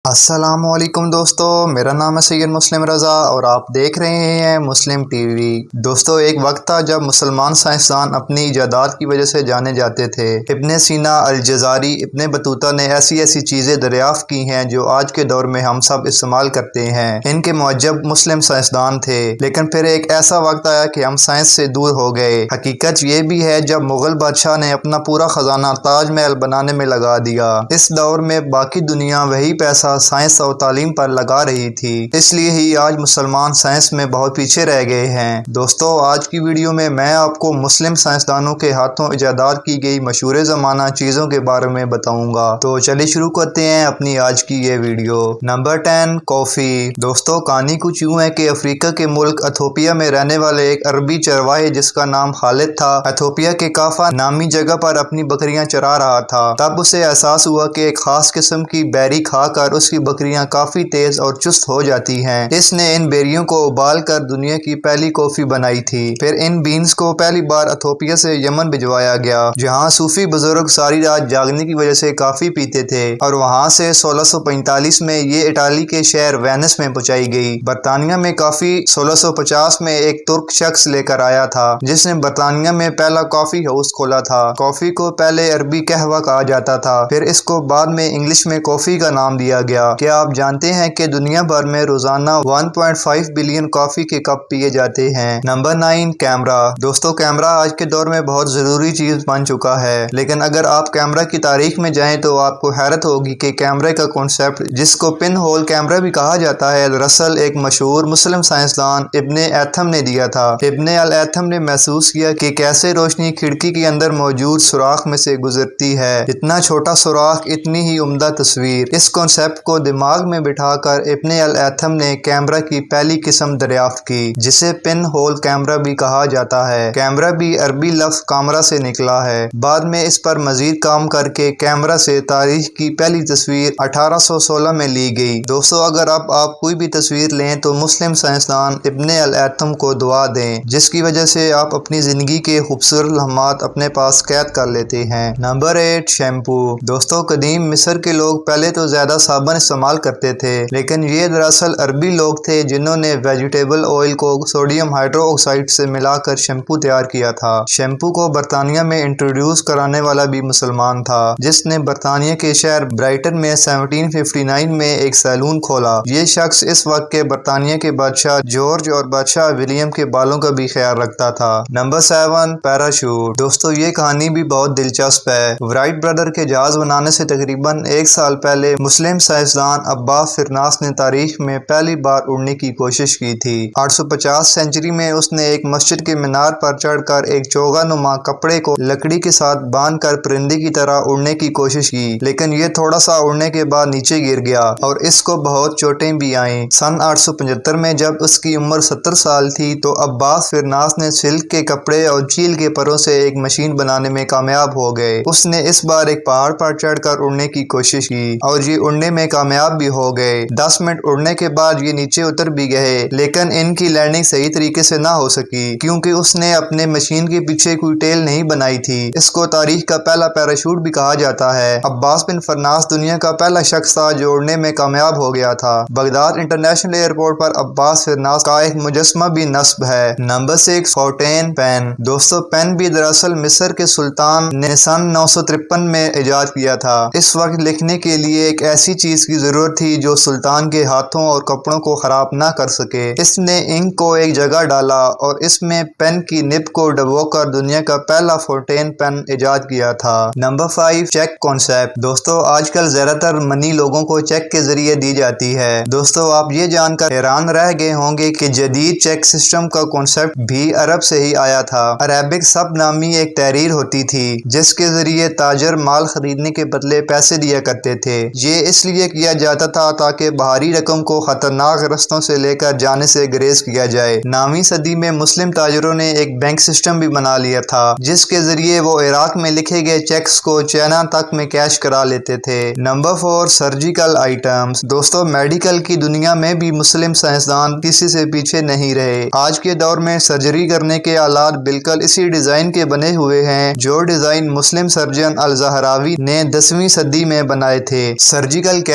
السلام علیکم دوستو، میرا نام ہے سید مسلم رضا اور آپ دیکھ رہے ہیں مسلم ٹی وی۔ دوستو، ایک وقت تھا جب مسلمان سائنسدان اپنی ایجادات کی وجہ سے جانے جاتے تھے۔ ابن سینا، الجزاری، ابن بطوطہ نے ایسی ایسی چیزیں دریافت کی ہیں جو آج کے دور میں ہم سب استعمال کرتے ہیں۔ ان کے معجب مسلم سائنسدان تھے، لیکن پھر ایک ایسا وقت آیا کہ ہم سائنس سے دور ہو گئے۔ حقیقت یہ بھی ہے جب مغل بادشاہ نے اپنا پورا خزانہ تاج محل بنانے میں لگا دیا۔ اس دور میں باقی دنیا وہی پیسہ سائنس اور تعلیم پر لگا رہی تھی، اس لیے ہی آج مسلمان سائنس میں بہت پیچھے رہ گئے ہیں۔ دوستو، آج کی ویڈیو میں آپ کو مسلم سائنسدانوں کے ہاتھوں ایجادات کی گئی مشہور زمانہ چیزوں کے بارے میں بتاؤں گا۔ تو چلیے شروع کرتے ہیں اپنی آج کی یہ ویڈیو۔ نمبر 10، کافی۔ دوستو، کہانی کچھ یوں ہے کہ افریقہ کے ملک ایتھوپیا میں رہنے والے ایک عربی چرواہے جس کا نام خالد تھا، ایتھوپیا کے کافا نامی جگہ پر اپنی بکریاں چرا رہا تھا۔ تب اسے احساس ہوا کہ ایک خاص قسم کی بیری کھا کر اس کی بکریاں کافی تیز اور چست ہو جاتی ہیں۔ اس نے ان بیریوں کو ابال کر دنیا کی پہلی کافی بنائی تھی۔ پھر ان بینز کو پہلی بار ایتھوپیا سے یمن بھجوایا گیا، جہاں صوفی بزرگ ساری رات جاگنے کی وجہ سے کافی پیتے تھے، اور وہاں سے 1645 میں یہ اٹالی کے شہر وینس میں پہنچائی گئی۔ برطانیہ میں کافی 1650 میں ایک ترک شخص لے کر آیا تھا، جس نے برطانیہ میں پہلا کافی ہاؤس کھولا تھا۔ کافی کو پہلے عربی قہوہ کہا جاتا تھا، پھر اس کو بعد میں انگلش میں کافی کا نام دیا گیا۔ کیا آپ جانتے ہیں کہ دنیا بھر میں روزانہ 1.5 بلین کافی کے کپ پیے جاتے ہیں؟ Number 9، camera. دوستو، کیمرہ آج کے دور میں بہت ضروری چیز بن چکا ہے، لیکن اگر آپ کیمرہ کی تاریخ میں جائیں تو آپ کو حیرت ہوگی کہ کیمرے کا کنسیپٹ، جس کو پن ہول کیمرہ بھی کہا جاتا ہے، دراصل ایک مشہور مسلم سائنسدان ابن ایتھم نے دیا تھا۔ ابن الایتھم نے محسوس کیا کہ کیسے روشنی کھڑکی کے اندر موجود سوراخ میں سے گزرتی ہے۔ اتنا چھوٹا سوراخ، اتنی ہی عمدہ تصویر۔ اس کنسیپٹ کو دماغ میں بٹھا کر ابن الایتھم نے کیمرہ کی پہلی قسم دریافت کی، جسے پن ہول کیمرہ بھی کہا جاتا ہے۔ کیمرہ بھی عربی لفظ کامرہ سے نکلا ہے۔ بعد میں اس پر مزید کام کر کے کیمرہ سے تاریخ کی پہلی تصویر 1816 میں لی گئی۔ دوستو، اگر اب آپ کوئی بھی تصویر لیں تو مسلم سائنسدان ابن الایتھم کو دعا دیں، جس کی وجہ سے آپ اپنی زندگی کے خوبصورت لمحات اپنے پاس قید کر لیتے ہیں۔ Number 8، shampoo. دوستو، قدیم مصر کے لوگ پہلے تو زیادہ صابن استعمال کرتے تھے، لیکن یہ دراصل عربی لوگ تھے جنہوں نے ویجیٹیبل آئل کو سوڈیم ہائیڈرو آکسائڈ سے ملا کر شیمپو تیار کیا تھا۔ شیمپو کو برطانیہ میں انٹروڈیوس کرانے والا بھی مسلمان تھا، جس نے برطانیہ کے شہر برائٹن میں 1759 میں ایک سیلون کھولا۔ یہ شخص اس وقت کے برطانیہ کے بادشاہ جارج اور بادشاہ ولیم کے بالوں کا بھی خیال رکھتا تھا۔ Number 7، parachute. دوستو، یہ کہانی بھی بہت دلچسپ ہے۔ رائٹ برادر کے جہاز بنانے سے تقریباً 1 سال پہلے مسلم سائنسدان عباس فرناس نے تاریخ میں پہلی بار اڑنے کی کوشش کی تھی۔ 850 سنچری میں اس نے ایک مسجد کے مینار پر چڑھ کر ایک چوغا نما کپڑے کو لکڑی کے ساتھ باندھ کر پرندے کی طرح اڑنے کی کوشش کی، لیکن یہ تھوڑا سا اڑنے کے بعد نیچے گر گیا اور اس کو بہت چوٹیں بھی آئیں۔ سن 875 میں جب اس کی عمر 70 سال تھی تو عباس فرناس نے سلک کے کپڑے اور چیل کے پروں سے ایک مشین بنانے میں کامیاب ہو گئے۔ اس نے اس بار ایک پہاڑ پر چڑھ کر اڑنے کی کوشش کی اور یہ اڑنے میں کامیاب بھی ہو گئے۔ 10 منٹ اڑنے کے بعد یہ نیچے اتر بھی گئے، لیکن ان کی لینڈنگ صحیح طریقے سے نہ ہو سکی کیونکہ اس نے اپنے مشین کے پیچھے کوئی ٹیل نہیں بنائی تھی۔ اس کو تاریخ کا پہلا پیراشوٹ بھی کہا جاتا ہے۔ عباس بن فرناس دنیا کا پہلا شخص تھا جو اڑنے میں کامیاب ہو گیا تھا۔ بغداد انٹرنیشنل ایئرپورٹ پر عباس فرناس کا ایک مجسمہ بھی نصب ہے۔ Number 6، fountain pen. دوستو، پین بھی دراصل مصر کے سلطان نے سن 953 میں ایجاد کیا تھا۔ اس وقت لکھنے کے لیے ایک ایسی چیز کی ضرورت تھی جو سلطان کے ہاتھوں اور کپڑوں کو خراب نہ کر سکے۔ اس نے انک کو ایک جگہ ڈالا اور اس میں پین کی نب کو ڈبو کر دنیا کا پہلا فاؤنٹین پین ایجاد کیا تھا۔ Number 5، check concept. دوستو، آج کل زیادہ تر منی لوگوں کو چیک کے ذریعے دی جاتی ہے۔ دوستو، آپ یہ جان کر حیران رہ گئے ہوں گے کہ جدید چیک سسٹم کا کنسیپٹ بھی عرب سے ہی آیا تھا۔ عربک سب نامی ایک تحریر ہوتی تھی جس کے ذریعے تاجر مال خریدنے کے بدلے پیسے دیا کرتے تھے۔ یہ اس لیے کیا جاتا تھا تاکہ باہری رقم کو خطرناک رستوں سے لے کر جانے سے گریز کیا جائے۔ 9ویں صدی میں مسلم تاجروں نے ایک بینک سسٹم بھی بنا لیا تھا جس کے ذریعے وہ عراق میں لکھے گئے چیکس کو چائنا تک میں کیش کرا لیتے تھے۔ Number 4، surgical items. دوستو، میڈیکل کی دنیا میں بھی مسلم سائنسدان کسی سے پیچھے نہیں رہے۔ آج کے دور میں سرجری کرنے کے آلات بالکل اسی ڈیزائن کے بنے ہوئے ہیں جو ڈیزائن مسلم سرجن الزہراوی نے 10ویں صدی میں بنائے تھے۔ سرجیکل